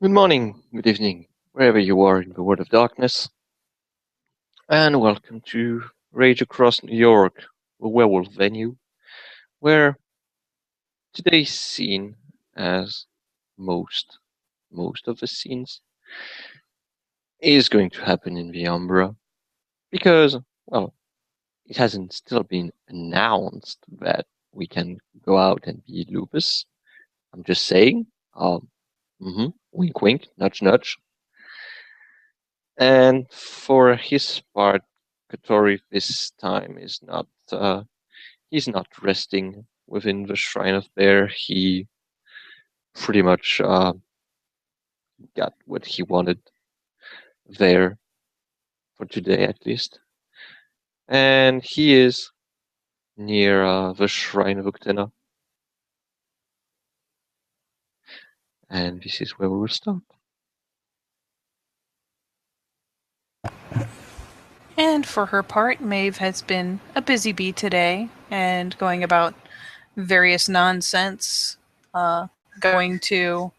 Good morning, good evening, wherever you are in the world of darkness, and welcome to Rage Across New York, a werewolf venue, where today's scene, as most most of the scenes, is going to happen in the Umbra, because, well, it hasn't still been announced that we can go out and be Lupus. I'm just saying, wink wink, nudge nudge. And for his part, Katori this time is not he's not resting within the Shrine of Bear. He pretty much got what he wanted there for today at least. And he is near the Shrine of Uktena. And this is where we will start. And for her part, Maeve has been a busy bee today and going about various nonsense, going to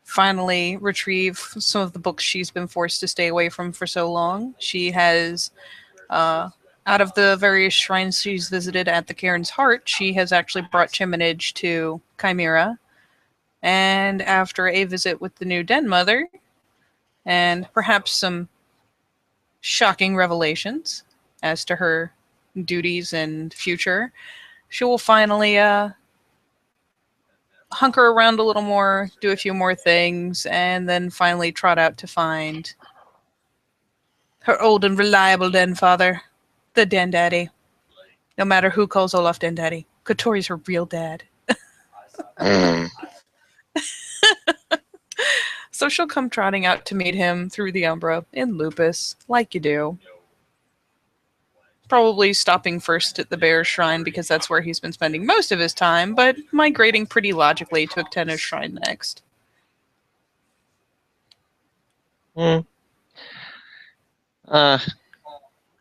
finally retrieve some of the books she's been forced to stay away from for so long. She has, out of the various shrines she's visited at the Cairn's Heart, she has actually brought Chiminage to Chimera. And after a visit with the new Den Mother, and perhaps some shocking revelations as to her duties and future, she will finally hunker around a little more, do a few more things, and then finally trot out to find her old and reliable den father, the Den Daddy. No matter who calls Olaf Den Daddy, Kotori's her real dad. Mm. So she'll come trotting out to meet him through the Umbra in Lupus, like you do. Probably stopping first at the Bear Shrine because that's where he's been spending most of his time, but migrating pretty logically to Uctena's Shrine next. Mm. Uh,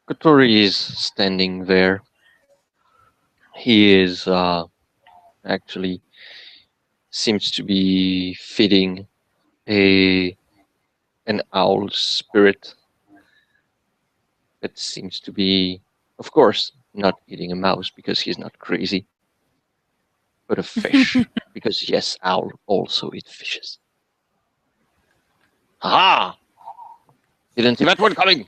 Kotori is standing there. He is actually seems to be feeding a an owl spirit that seems to be, of course, not eating a mouse because he's not crazy, but a fish because yes, owl also eat fishes. Haha! Didn't see that one coming.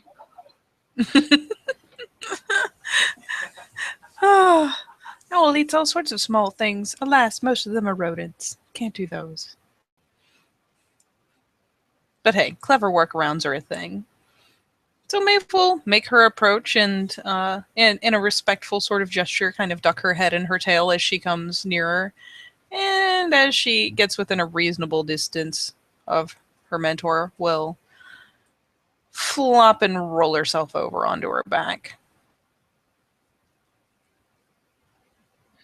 Owl eats all sorts of small things. Alas, most of them are rodents. Can't do those. But hey, clever workarounds are a thing. So Maeve will make her approach and, in a respectful sort of gesture, kind of duck her head and her tail as she comes nearer. And as she gets within a reasonable distance of her mentor, will flop and roll herself over onto her back.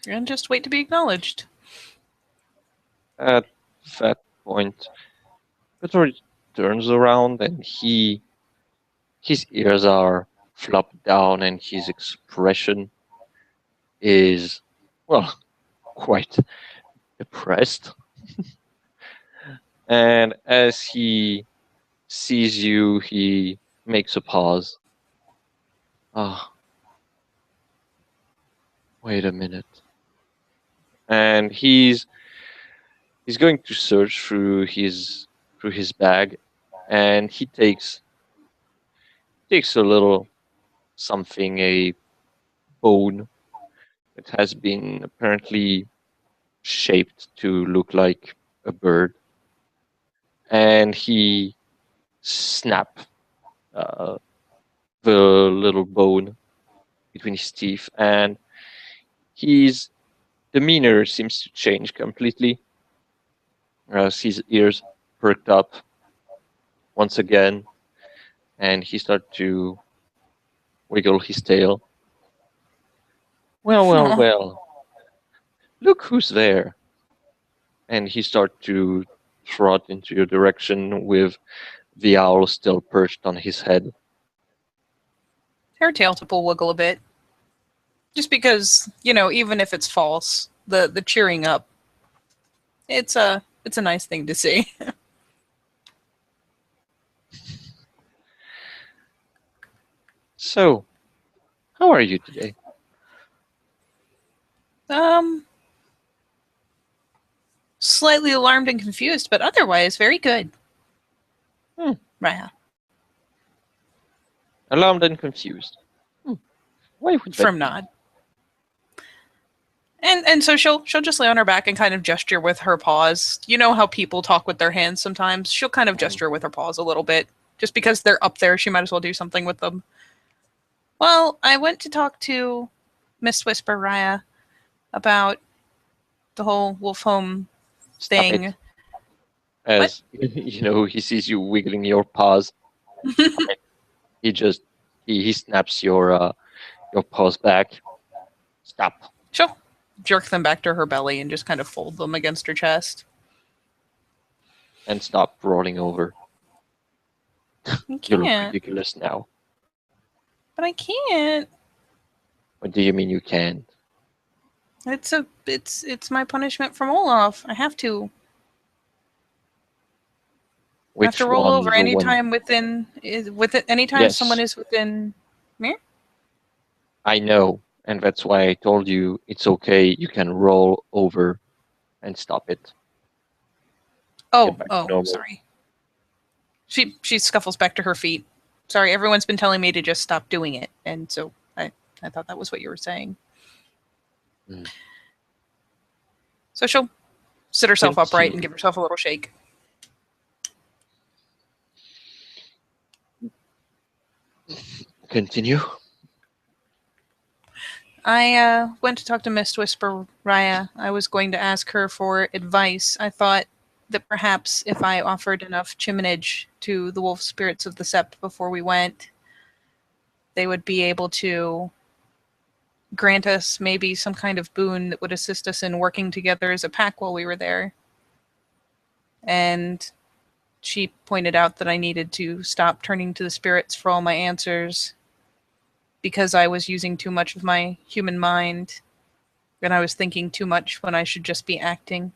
And just wait to be acknowledged. At that point, Kotori turns around and his ears are flopped down and his expression is, well, quite depressed. And as he sees you, he makes a pause. Ah, wait a minute. And he's going to search through his bag, and he takes a little something, a bone that has been apparently shaped to look like a bird, and he snap uh, the little bone between his teeth, and his demeanor seems to change completely as his ears perked up once again, and he started to wiggle his tail. Well, well, Aw. well, look who's there. And he started to trot into your direction with the owl still perched on his head. Her tail tip will wiggle a bit. Just because, even if it's false, the cheering up, it's a nice thing to see. So, how are you today? Slightly alarmed and confused, but otherwise very good. Hmm. Raya. Alarmed and confused. Why would that From be? Nod. And so she'll just lay on her back and kind of gesture with her paws. You know how people talk with their hands sometimes? She'll kind of gesture with her paws a little bit. Just because they're up there, she might as well do something with them. Well, I went to talk to Miss Whisper Raya about the whole wolf home Stop thing. it. As he sees you wiggling your paws. He just he snaps your paws back. Stop. She'll jerk them back to her belly and just kind of fold them against her chest. And stop rolling over. I You look can't. ridiculous now. But I can't. What do you mean you can't? It's my punishment from Olaf. I have to. I have Which to roll one? over The one? anytime anytime someone Yes, is within me. I know. And that's why I told you it's okay. You can roll over and stop it. Get back to normal. Sorry. She scuffles back to her feet. Sorry, everyone's been telling me to just stop doing it, and so I thought that was what you were saying. Mm. So she'll sit herself upright and Continue. give herself a little shake. Continue. I went to talk to Mist Whisper Raya. I was going to ask her for advice. I thought that perhaps if I offered enough chiminage to the wolf spirits of the Sept before we went, they would be able to grant us maybe some kind of boon that would assist us in working together as a pack while we were there. And she pointed out that I needed to stop turning to the spirits for all my answers because I was using too much of my human mind and I was thinking too much when I should just be acting.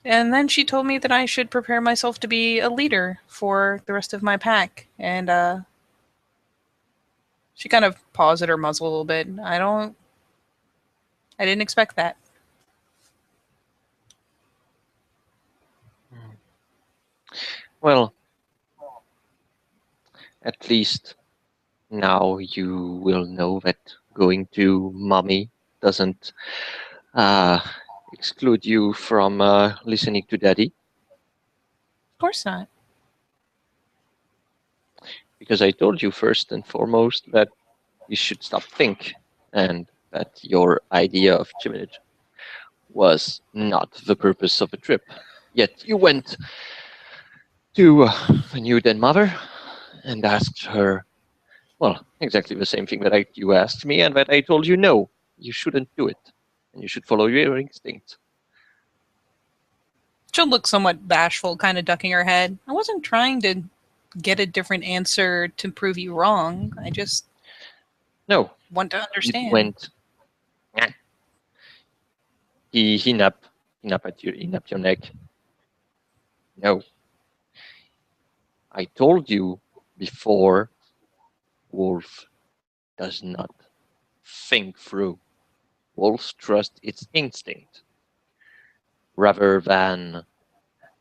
And then she told me that I should prepare myself to be a leader for the rest of my pack. And she kind of paused at her muzzle a little bit. I didn't expect that. Well, at least now you will know that going to mommy doesn't exclude you from listening to daddy. Of course not. Because I told you first and foremost that you should stop think and that your idea of chiminage was not the purpose of the trip. Yet you went to the new den mother and asked her, well, exactly the same thing that you asked me and that I told you no, you shouldn't do it and you should follow your instinct. She'll look somewhat bashful, kind of ducking her head. I wasn't trying to get a different answer to prove you wrong. I just No, want to it understand. went. He napped your neck. No, I told you before. Wolf does not think through. Wolves trust its instinct rather than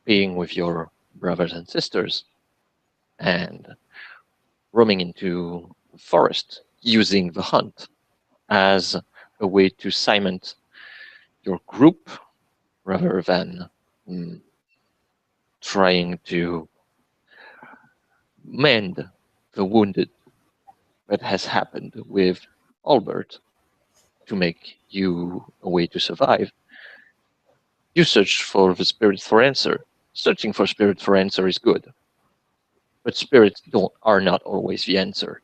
being with your brothers and sisters and roaming into the forest using the hunt as a way to cement your group rather than trying to mend the wounded that has happened with Albert to make you a way to survive. You search for the spirit for answer. Searching for spirit for answer is good. But spirits are not always the answer.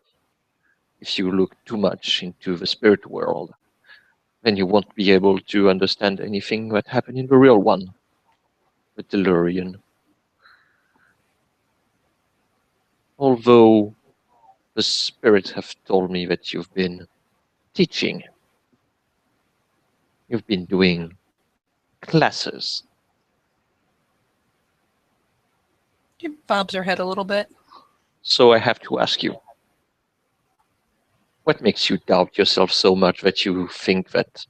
If you look too much into the spirit world, then you won't be able to understand anything that happened in the real one, the Tellurian. Although the spirits have told me that you've been teaching. You've been doing classes. She bobs her head a little bit. So I have to ask you, What makes you doubt yourself so much that you think that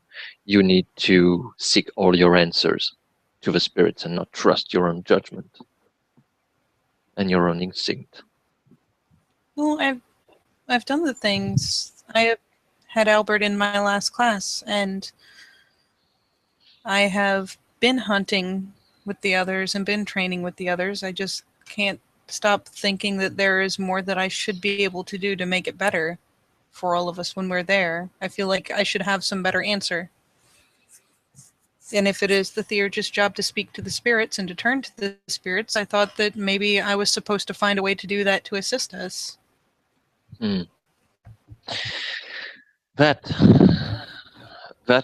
you need to seek all your answers to the spirits and not trust your own judgment and your own instinct? Well, I've done the things. I had Albert in my last class, and I have been hunting with the others and been training with the others. I just can't stop thinking that there is more that I should be able to do to make it better for all of us when we're there. I feel like I should have some better answer. And if it is the Theurgist's job to speak to the spirits and to turn to the spirits, I thought that maybe I was supposed to find a way to do that to assist us. That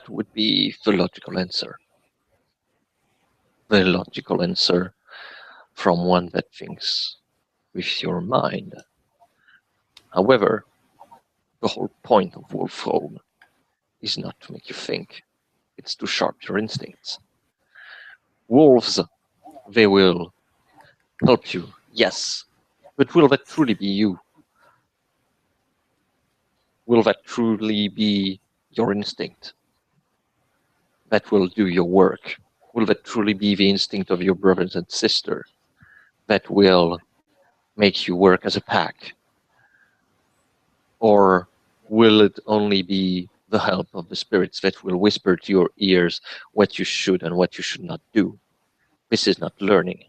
would be the logical answer. The logical answer from one that thinks with your mind. However, the whole point of Wolfholm is not to make you think. It's to sharpen your instincts. Wolves, they will help you, yes, but will that truly be you? Will that truly be your instinct that will do your work? Will that truly be the instinct of your brothers and sister that will make you work as a pack? Or will it only be the help of the spirits that will whisper to your ears what you should and what you should not do? This is not learning.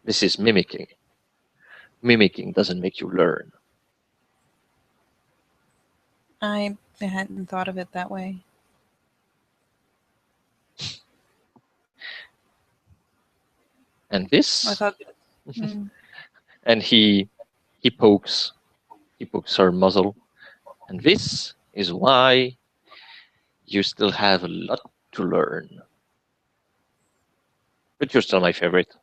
This is mimicking. Mimicking doesn't make you learn. I hadn't thought of it that way. And this, I thought, and he pokes her muzzle, and this is why you still have a lot to learn. But you're still my favorite.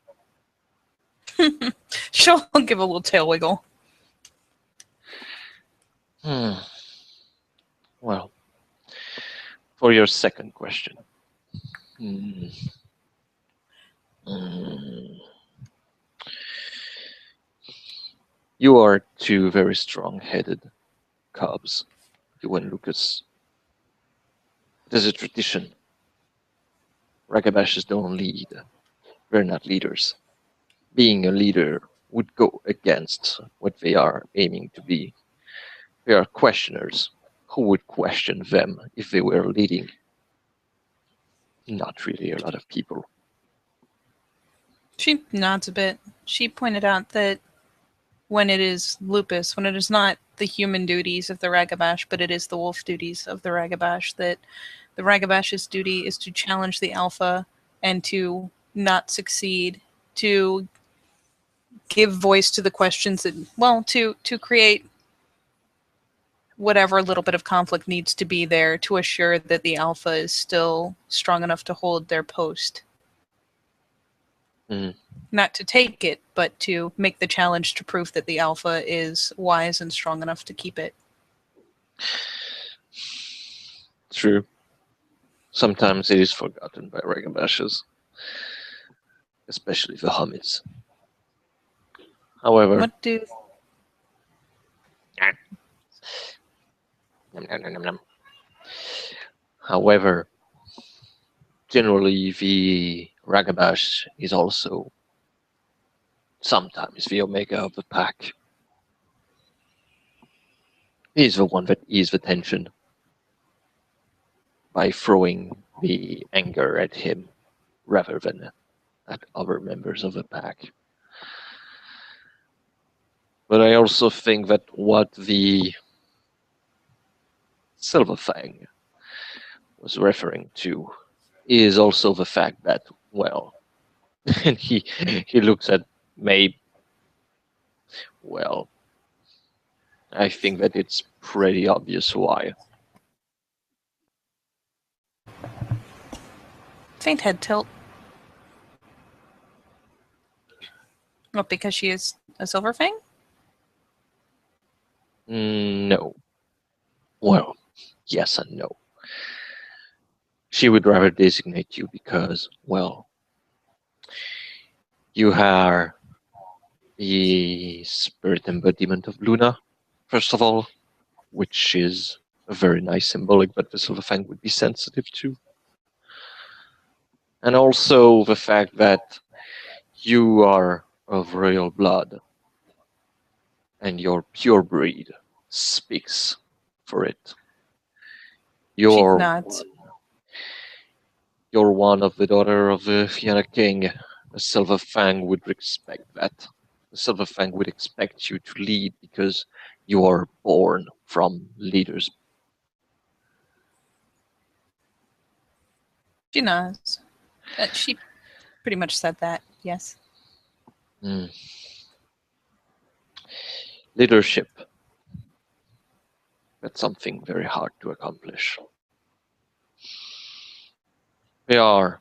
she'll give a little tail wiggle. Well, for your second question. You are two very strong-headed cubs, you and Lucas. There's a tradition. Ragabashes don't lead. They're not leaders. Being a leader would go against what they are aiming to be. They are questioners. Who would question them if they were leading? Not really a lot of people. She nods a bit. She pointed out that when it is Lupus, when it is not the human duties of the Ragabash, but it is the wolf duties of the Ragabash, that the Ragabash's duty is to challenge the Alpha and to not succeed, to give voice to the questions that, well, to create whatever little bit of conflict needs to be there to assure that the Alpha is still strong enough to hold their post. Not to take it, but to make the challenge to prove that the Alpha is wise and strong enough to keep it. True. Sometimes it is forgotten by Ragabashes, especially the Hummits. However, What do... However, generally the Ragabash is also sometimes the Omega of the pack. He is the one that eases the tension by throwing the anger at him rather than at other members of the pack. But I also think that what the Silverfang was referring to is also the fact that, well, and he looks at Mabe. Well, I think that it's pretty obvious why. Faint head tilt. What, because she is a Silverfang? No. Well, yes and no. She would rather designate you because, well, you are the spirit embodiment of Luna, first of all, which is a very nice symbolic, but the Silverfang would be sensitive to. And also the fact that you are of royal blood, and your pure breed speaks for it. She You're nods. you're one of the daughter of the Fianna King. A Silverfang would respect that. The Silverfang would expect you to lead because you are born from leaders. She nods. She pretty much said that, yes. Mm. Leadership. That's something very hard to accomplish. There are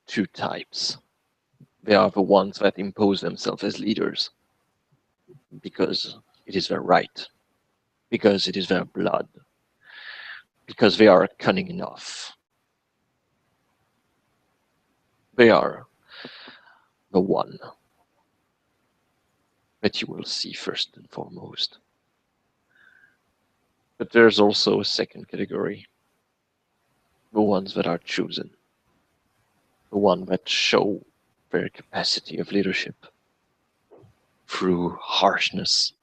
two types. They are the ones that impose themselves as leaders because it is their right, because it is their blood, because they are cunning enough. They are the one that you will see first and foremost. But there's also a second category, the ones that are chosen, the ones that show their capacity of leadership through harshness.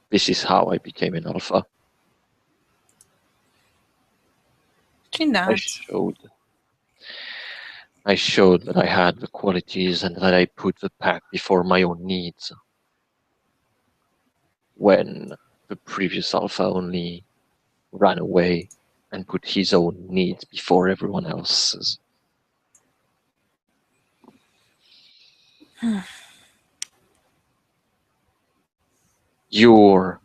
This is how I became an alpha. She nods. I showed that I had the qualities and that I put the pack before my own needs. When the previous alpha only ran away and put his own needs before everyone else's. You're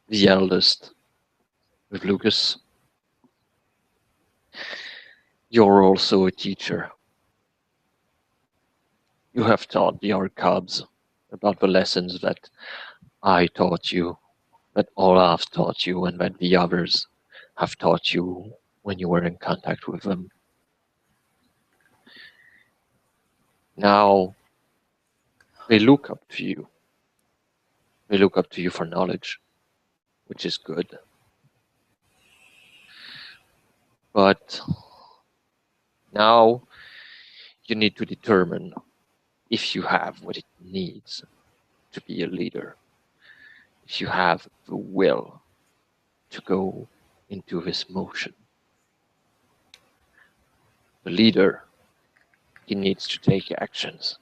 the eldest with Lucas. You're also a teacher. You have taught the other cubs about the lessons that I taught you, that Olaf taught you, and that the others have taught you when you were in contact with them. Now, they look up to you. They look up to you for knowledge, which is good. But now you need to determine if you have what it needs to be a leader, if you have the will to go into this motion. The leader, he needs to take actions.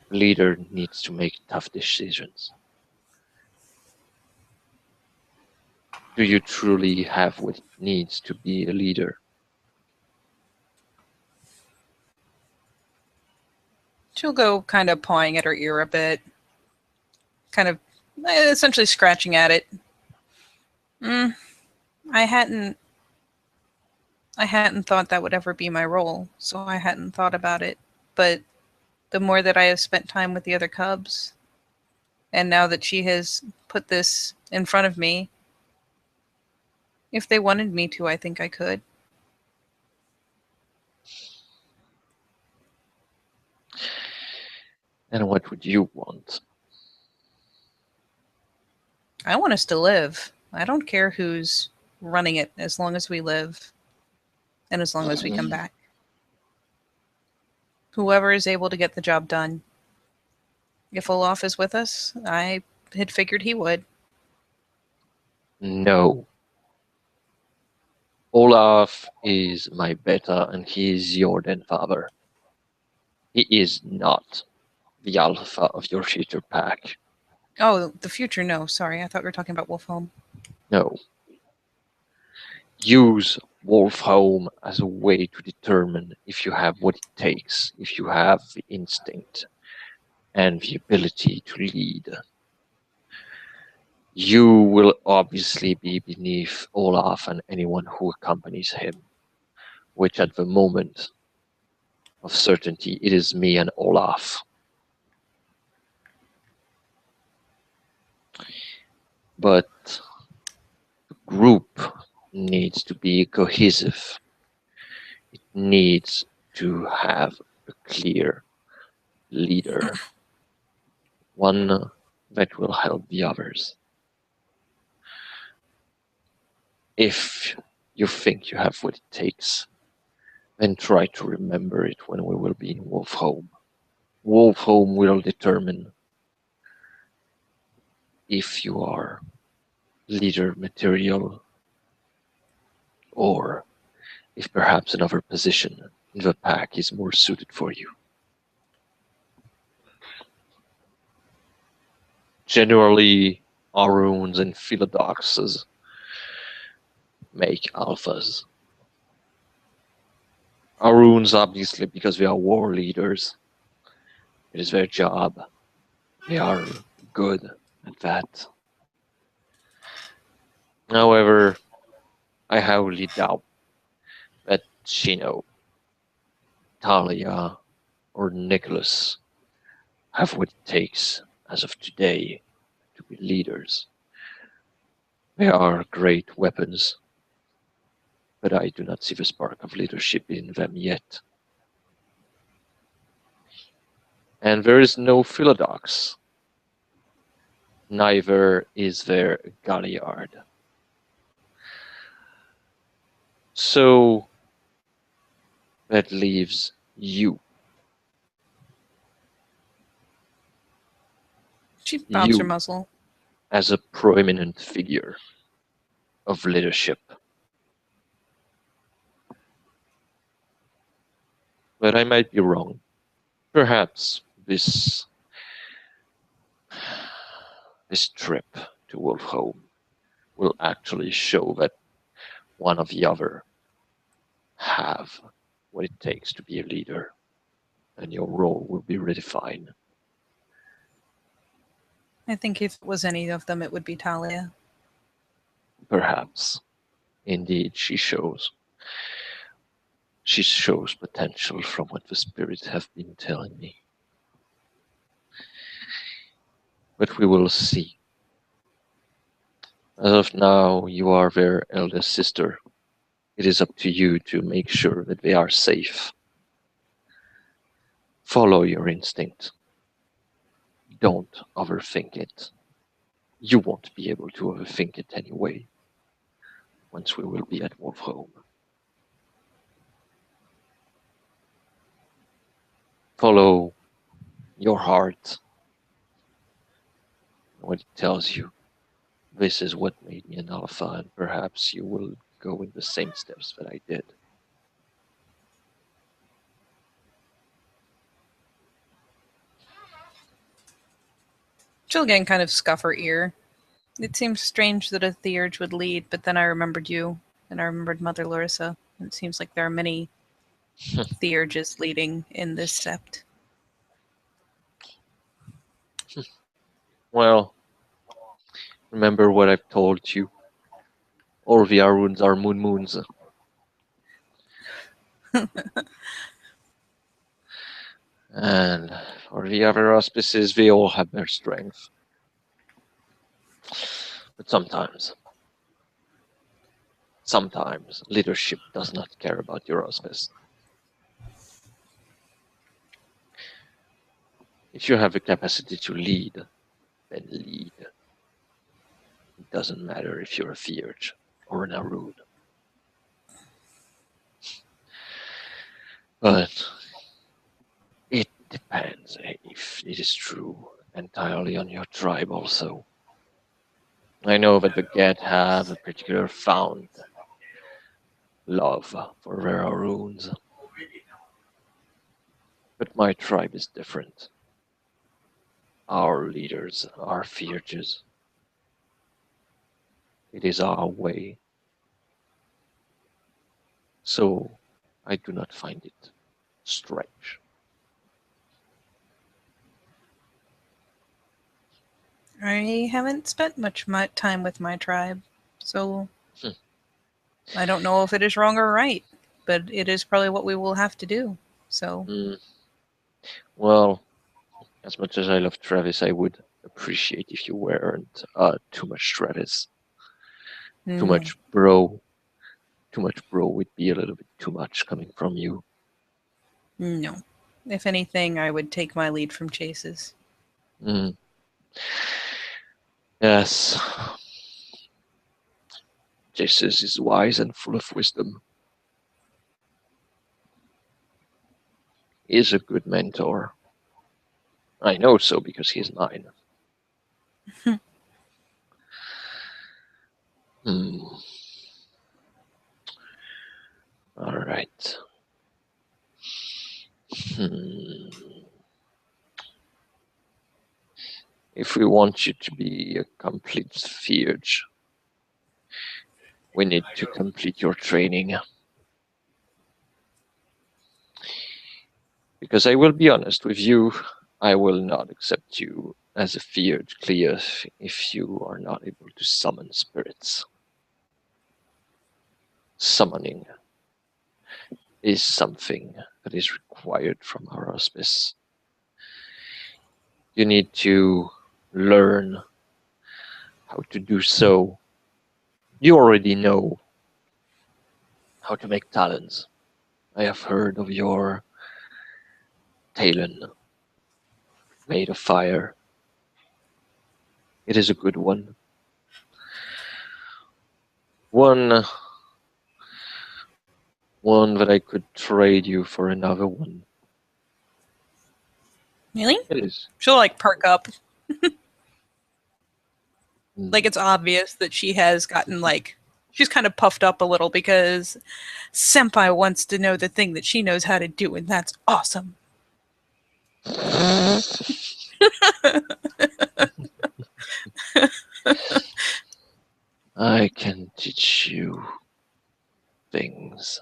The leader needs to make tough decisions. Do you truly have what it needs to be a leader? She'll go kind of pawing at her ear a bit, kind of essentially scratching at it. I hadn't thought that would ever be my role, so I hadn't thought about it. But the more that I have spent time with the other cubs, and now that she has put this in front of me, if they wanted me to, I think I could. And what would you want? I want us to live. I don't care who's running it as long as we live and as long as we come back. Whoever is able to get the job done. If Olaf is with us, I had figured he would. No. Olaf is my beta and he is your den father. He is not the alpha of your future pack. Oh, the future, no. Sorry, I thought we were talking about Wolfholm. No. Use Wolfholm as a way to determine if you have what it takes, if you have the instinct and the ability to lead. You will obviously be beneath Olaf and anyone who accompanies him, which at the moment of certainty, it is me and Olaf. But the group needs to be cohesive. It needs to have a clear leader. one that will help the others. If you think you have what it takes, then try to remember it when we will be in Wolfholm. Wolfholm will determine if you are leader material or if perhaps another position in the pack is more suited for you. Generally, Aruns and Philodoxes make alphas. Aruns, obviously, because they are war leaders. It is their job. They are good at that. However, I highly doubt that Chino, Talia, or Nicholas have what it takes as of today to be leaders. They are great weapons, but I do not see the spark of leadership in them yet. And there is no Philodox. Neither is there Galliard. So that leaves you. She bounce her You muzzle. as a prominent figure of leadership. But I might be wrong. Perhaps this trip to Wolfholm will actually show that one or the other have what it takes to be a leader, and your role will be redefined. I think if it was any of them, it would be Talia. Perhaps, indeed, she shows potential from what the spirits have been telling me. But we will see. As of now, you are their eldest sister. It is up to you to make sure that they are safe. Follow your instinct. Don't overthink it. You won't be able to overthink it anyway, once we will be at Wolfholm. Follow your heart. What it tells you. This is what made me an alpha, and perhaps you will go in the same steps that I did. She'll again kind of scuff her ear. It seems strange that a Theurge would lead, but then I remembered you, and I remembered Mother Larissa. It seems like there are many Theurges leading in this sept. Well, remember what I've told you. All the Aruns are moons. And for the other auspices, they all have their strength. But sometimes leadership does not care about your auspice. If you have the capacity to lead, then lead. It doesn't matter if you're a Theurge or an Arun. But it depends if it is true entirely on your tribe also. I know that the Geth have a particular found love for their Aruns. But my tribe is different. Our leaders are Theurges. It is our way. So I do not find it strange. I haven't spent much time with my tribe, so I don't know if it is wrong or right, but it is probably what we will have to do. So, Well, as much as I love Travis, I would appreciate if you weren't too much Travis. Too much bro. Too much bro would be a little bit too much coming from you. No. If anything, I would take my lead from Chase's. Yes. Jesus is wise and full of wisdom. He is a good mentor. I know so because he's 9. Hmm. All right. Hmm. If we want you to be a complete Theurge, we need to complete your training. Because I will be honest with you, I will not accept you as a Theurge Cleoth if you are not able to summon spirits. Summoning is something that is required from our auspice. You need to learn how to do so. You already know how to make talons. I have heard of your talon made of fire. It is a good one. One that I could trade you for another one. Really? It is. She'll like perk up. Mm. Like it's obvious that she has gotten like she's kind of puffed up a little because Senpai wants to know the thing that she knows how to do, and that's awesome. I can teach you things.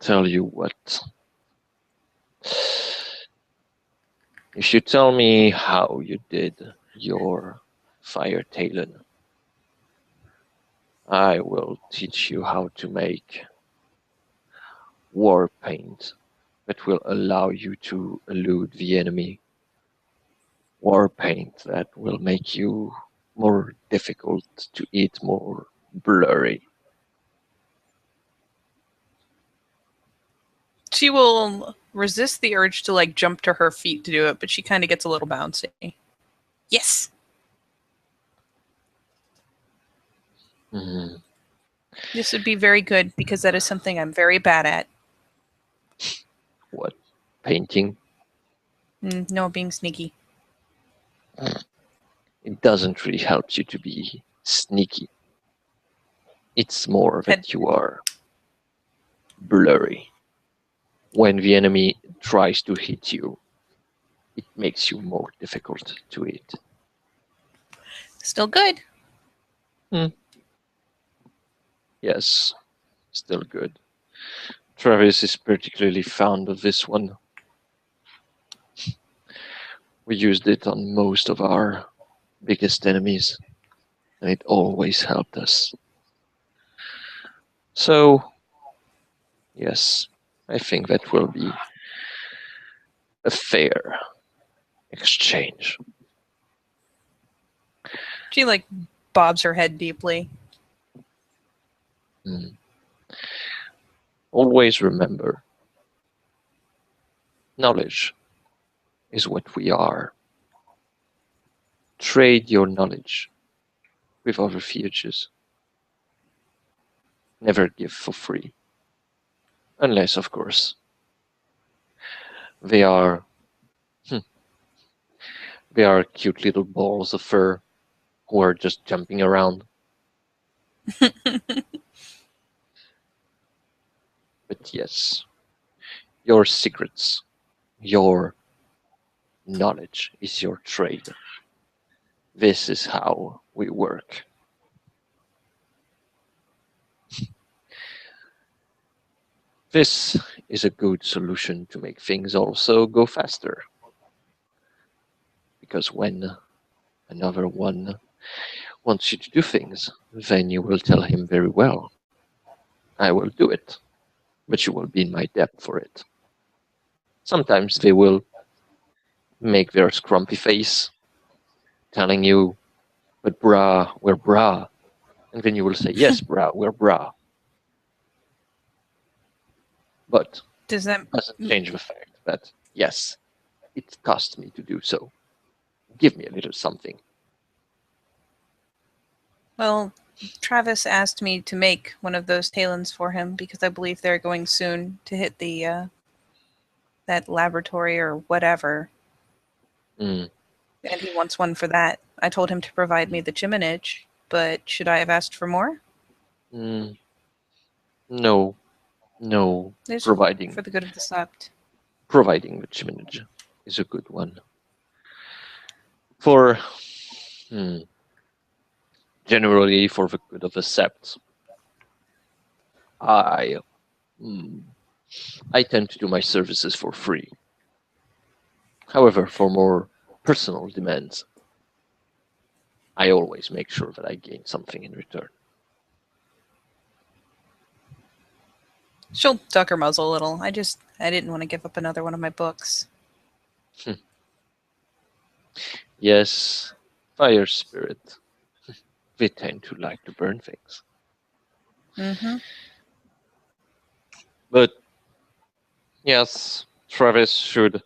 Tell you what. If you tell me how you did your fire talon, I will teach you how to make war paint that will allow you to elude the enemy. War paint that will make you more difficult to eat, more blurry. She will resist the urge to like jump to her feet to do it, but she kind of gets a little bouncy. Yes. Mm. This would be very good because that is something I'm very bad at. What? Painting? No, being sneaky. It doesn't really help you to be sneaky. It's more that you are blurry. When the enemy tries to hit you, it makes you more difficult to hit. Still good. Yes, still good. Travis is particularly fond of this one. We used it on most of our biggest enemies, and it always helped us. So, yes, I think that will be a fair exchange. She like bobs her head deeply. Always remember, knowledge is what we are. Trade your knowledge with other futures. Never give for free. Unless, of course, they are cute little balls of fur who are just jumping around. But yes, your secrets, your knowledge is your trade. This is how we work. This is a good solution to make things also go faster. Because when another one wants you to do things, then you will tell him very well, I will do it, but you will be in my debt for it. Sometimes they will make their scrumpy face, telling you, but brah, we're brah. And then you will say, yes, brah, we're brah. But Does that Doesn't change the fact that, yes, it cost me to do so. Give me a little something. Well, Travis asked me to make one of those talons for him because I believe they're going soon to hit the that laboratory or whatever, Mm, and he wants one for that. I told him to provide me the chiminage, but should I have asked for more? mm, no, no. It's Providing for the good of the sept. providing the chiminage is a good one. For generally for the good of the sept, I mm, I tend to do my services for free. However, for more personal demands, I always make sure that I gain something in return. She'll duck her muzzle a little. I didn't want to give up another one of my books. Yes, fire spirit. They tend to like to burn things. Mm-hmm. But yes, Travis should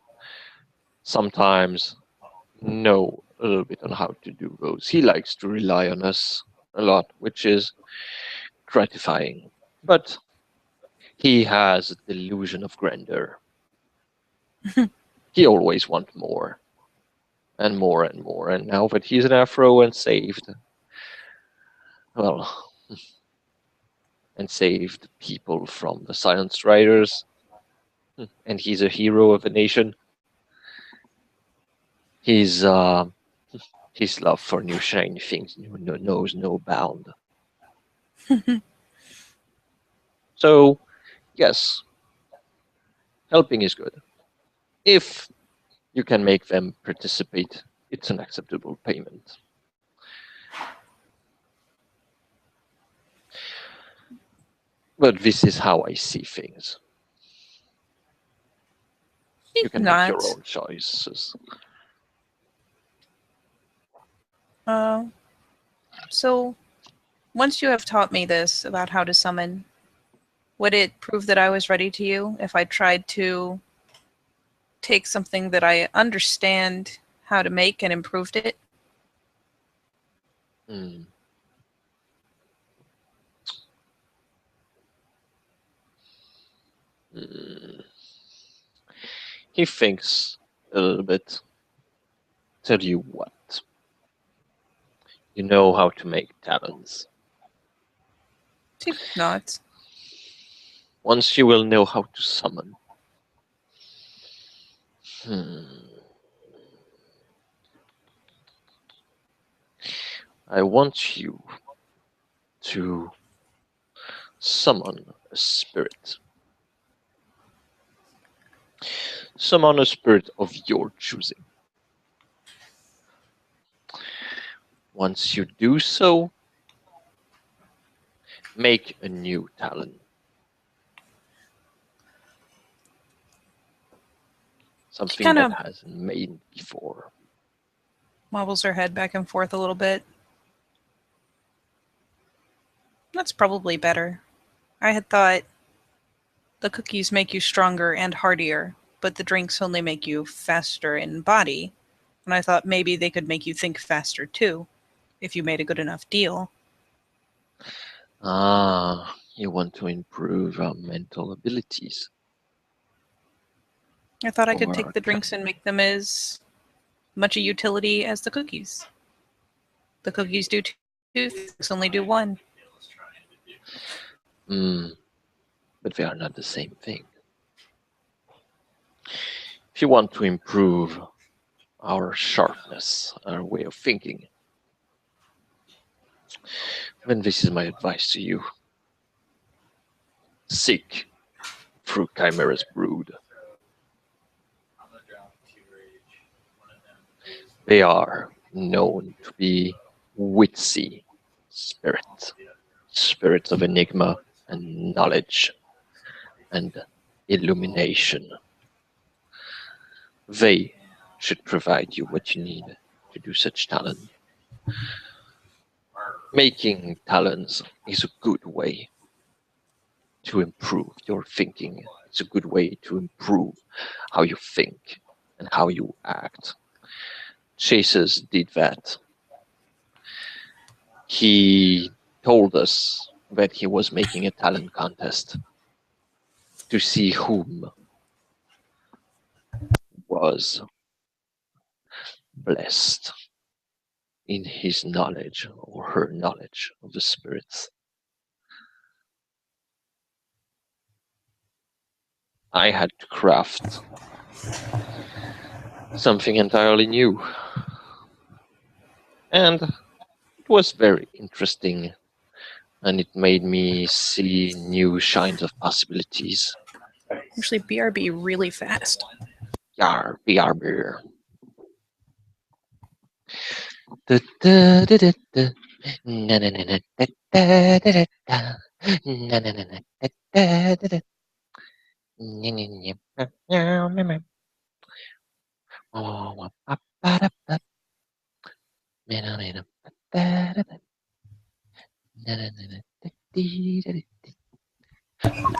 sometimes know a little bit on how to do those. He likes to rely on us a lot, which is gratifying. But he has a delusion of grandeur. He always wants more and more and more. And now that he's an Afro and saved, well, and saved people from the Silence Riders, and he's a hero of a nation, his love for new shiny things knows no bound. So, yes, helping is good. If you can make them participate, it's an acceptable payment. But this is how I see things. You can make your own choices. So, once you have taught me this about how to summon, would it prove that I was ready to you if I tried to take something that I understand how to make and improved it? Mm. Mm. He thinks a little bit. Tell you what. You know how to make talons. She nods. Once you will know how to summon. I want you to summon a spirit. Summon a spirit of your choosing. Once you do so, make a new talon. Something that hasn't made before. Wobbles her head back and forth a little bit. That's probably better. I had thought the cookies make you stronger and hardier, but the drinks only make you faster in body. And I thought maybe they could make you think faster too, if you made a good enough deal. Ah, you want to improve our mental abilities. I thought I could take the drinks and make them as much a utility as the cookies. The cookies do two, drinks only do one. But they are not the same thing. If you want to improve our sharpness, our way of thinking, then this is my advice to you. Seek through Chimera's brood. They are known to be witsy spirits, spirits of enigma and knowledge and illumination. They should provide you what you need to do such talent. Making talents is a good way to improve your thinking It's a good way to improve how you think and how you act. Chasers did that. He told us that he was making a talent contest to see whom was blessed in his knowledge or her knowledge of the spirits. I had to craft something entirely new. And it was very interesting, and it made me see new shines of possibilities. Actually, BRB really fast. Yar, BRB. All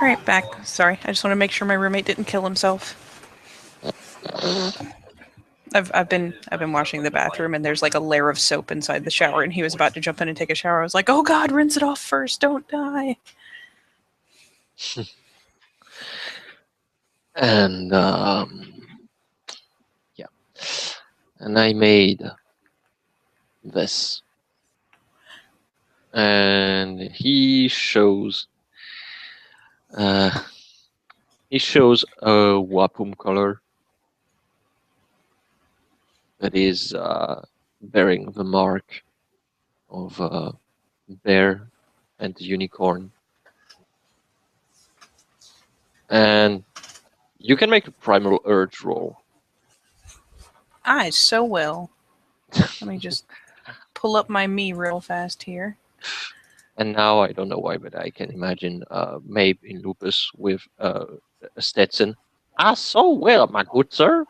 right, back. Sorry, I just want to make sure my roommate didn't kill himself. I've been washing the bathroom, and there's like a layer of soap inside the shower, and he was about to jump in and take a shower. I was like, "Oh God, rinse it off first! Don't die!" And yeah, and I made this, and he shows a Wapum color that is bearing the mark of a bear and a unicorn. And you can make a primal urge roll. I so will. Let me just pull up my me real fast here. And now I don't know why, but I can imagine Mabe in Lupus with a Stetson. Ah, so well, my good sir.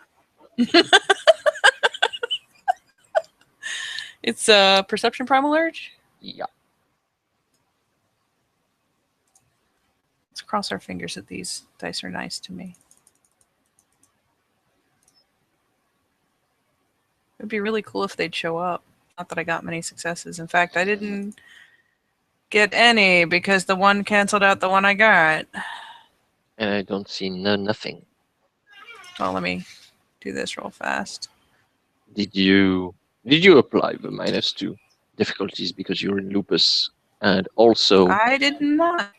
It's a perception primal urge. Yeah. Let's cross our fingers that these dice are nice to me. It'd be really cool if they'd show up. Not that I got many successes. In fact, I didn't get any because the one canceled out the one I got. And I don't see nothing. Well, let me do this real fast. Did you apply the -2 difficulties because you're in Lupus? And also, I did not.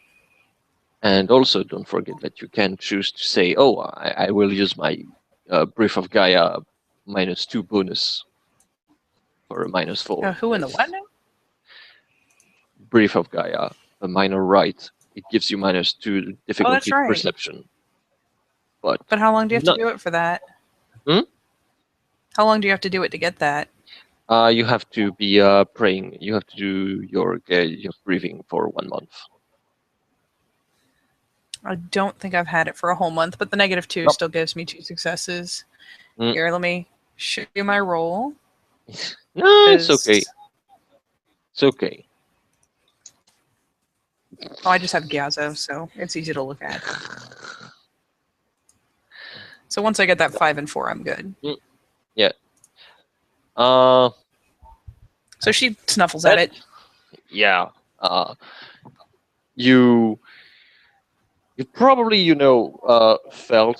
and also don't forget that you can choose to say, oh, I will use my Breath of Gaia -2 bonus for a -4. Who in the what now? Breath of Gaia, a minor right. It gives you -2 difficulty right. perception. But how long do you have no- to do it for that? Hmm? How long do you have to do it to get that? You have to be praying. You have to do your breathing for 1 month. I don't think I've had it for a whole month, but the -2 Nope. still gives me 2 successes. Mm. Here, let me show you my roll. No, it's okay. It's okay. Oh, I just have Gyazo, so it's easy to look at. So once I get that 5 and 4, I'm good. Yeah. So she snuffles at it. Yeah. You probably felt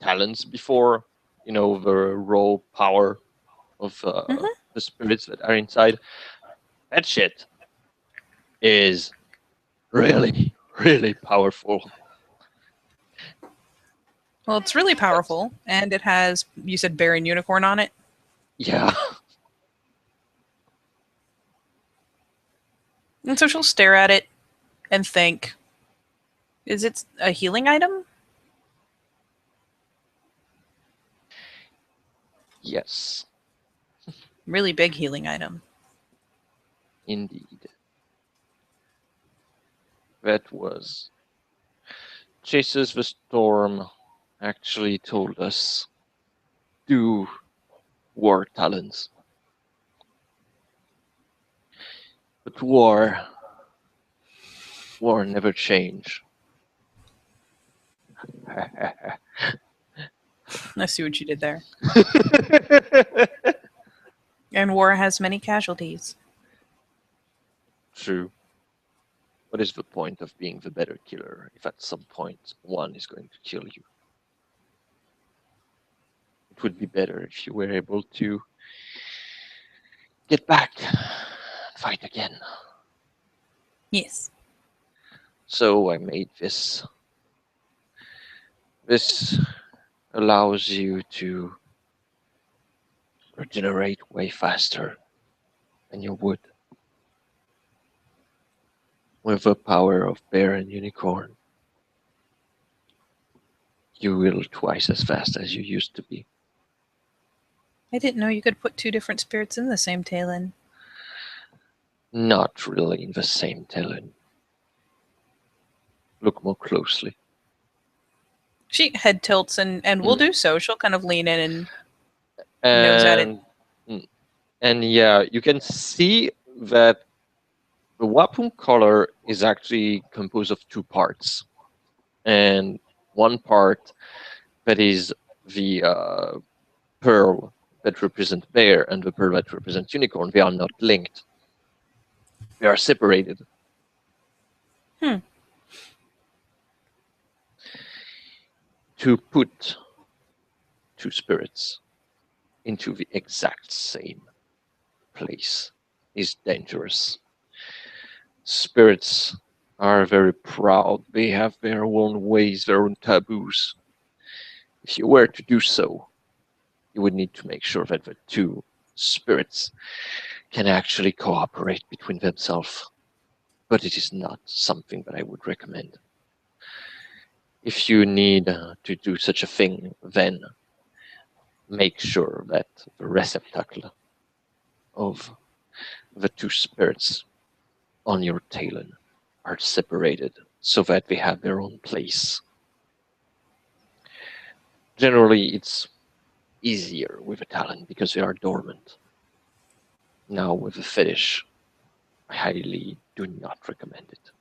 talents before, the raw power of the spirits that are inside. That shit is really, really powerful. Well, it's really powerful, and it has, you said bear and unicorn on it? Yeah. And so she'll stare at it and think, is it a healing item? Yes. Really big healing item. Indeed. That was Chases the Storm actually told us do war talents. But war War never change. I see what you did there. And war has many casualties. True. What is the point of being the better killer if at some point one is going to kill you? It would be better if you were able to get back and fight again. Yes. So I made this. This allows you to regenerate way faster than you would with the power of bear and unicorn. You will twice as fast as you used to be. I didn't know you could put two different spirits in the same Talon. Not really in the same Talon. Look more closely. She head tilts and will do so. She'll kind of lean in and nose at it. And yeah, you can see that the Wapum color is actually composed of two parts. And one part that is the pearl that represent bear and the pearl that represents unicorn. They are not linked. They are separated. To put two spirits into the exact same place is dangerous. Spirits are very proud. They have their own ways, their own taboos. If you were to do so, you would need to make sure that the two spirits can actually cooperate between themselves. But it is not something that I would recommend. If you need to do such a thing, then make sure that the receptacle of the two spirits on your Talon are separated so that they have their own place. Generally, it's easier with a Talon because they are dormant. Now, with a fetish, I highly do not recommend it.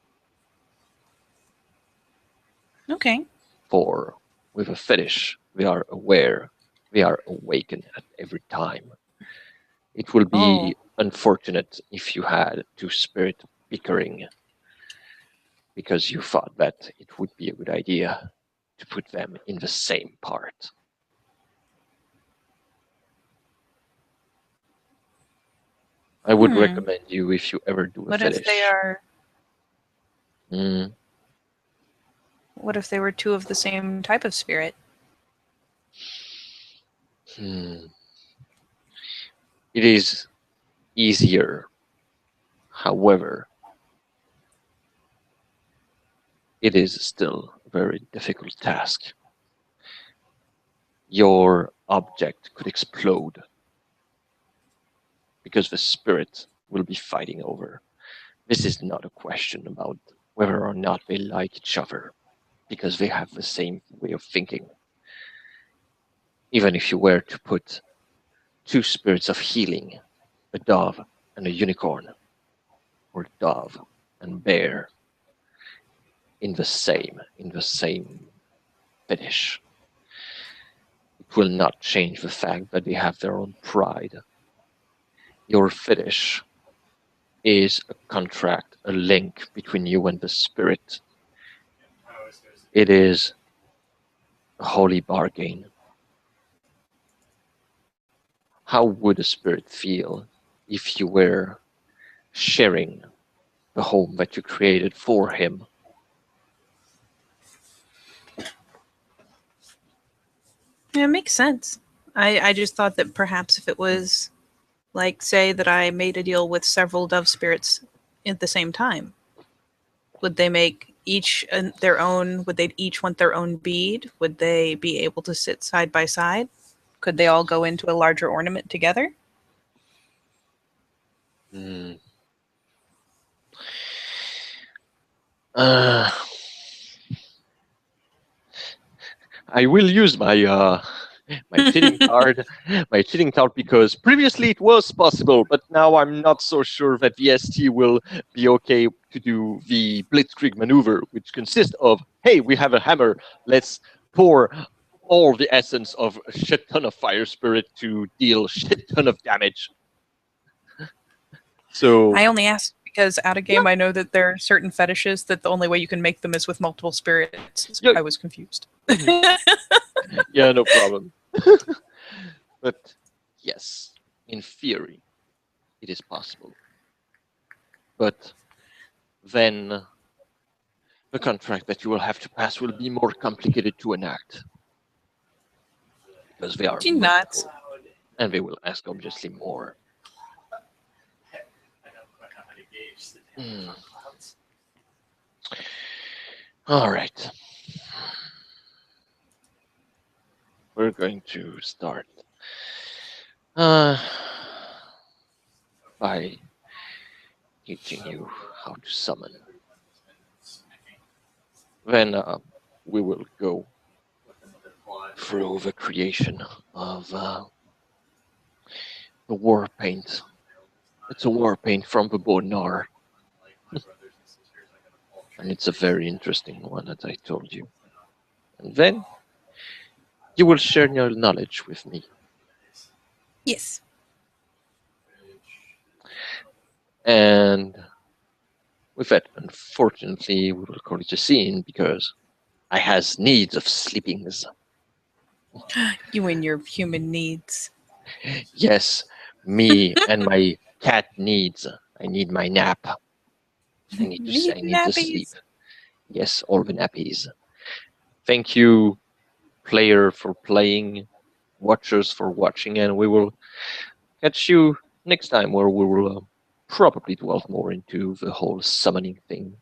Okay. For with a fetish, they are aware, they are awakened at every time. It will be unfortunate if you had two spirit bickering because you thought that it would be a good idea to put them in the same part. I would recommend you, if you ever do a What fetish. if they are? Mm, What if they were two of the same type of spirit? It is easier. However, it is still a very difficult task. Your object could explode because the spirit will be fighting over. This is not a question about whether or not they like each other, because they have the same way of thinking. Even if you were to put two spirits of healing, a dove and a unicorn, or dove and bear, in the same fetish, it will not change the fact that they have their own pride. Your fetish is a contract, a link between you and the spirit. It is a holy bargain. How would a spirit feel if you were sharing the home that you created for him? Yeah, it makes sense. I just thought that perhaps if it was, like, say that I made a deal with several dove spirits at the same time, would they make each their own? Would they each want their own bead? Would they be able to sit side by side? Could they all go into a larger ornament together? I will use my my cheating card, because previously it was possible, but now I'm not so sure that the ST will be okay to do the Blitzkrieg maneuver, which consists of, hey, we have a hammer, let's pour all the essence of a shit ton of fire spirit to deal shit ton of damage. So I only asked because out of game I know that there are certain fetishes that the only way you can make them is with multiple spirits. So Yeah. I was confused. yeah, no problem. But yes, in theory, it is possible. But then the contract that you will have to pass will be more complicated to enact. Because they are Do not. multiple, and they will ask obviously more. All right. We're going to start by teaching you how to summon. Then we will go through the creation of the war paint. It's a war paint from the Bonar. And it's a very interesting one, as I told you. And then you will share your knowledge with me. Yes. And with that, unfortunately, we will call it a scene because I has needs of sleepings. You and your human needs. Yes, me and my cat needs. I need my nap. I need to sleep. Yes, all the nappies. Thank you, player, for playing, watchers for watching, and we will catch you next time where we will probably dwell more into the whole summoning thing.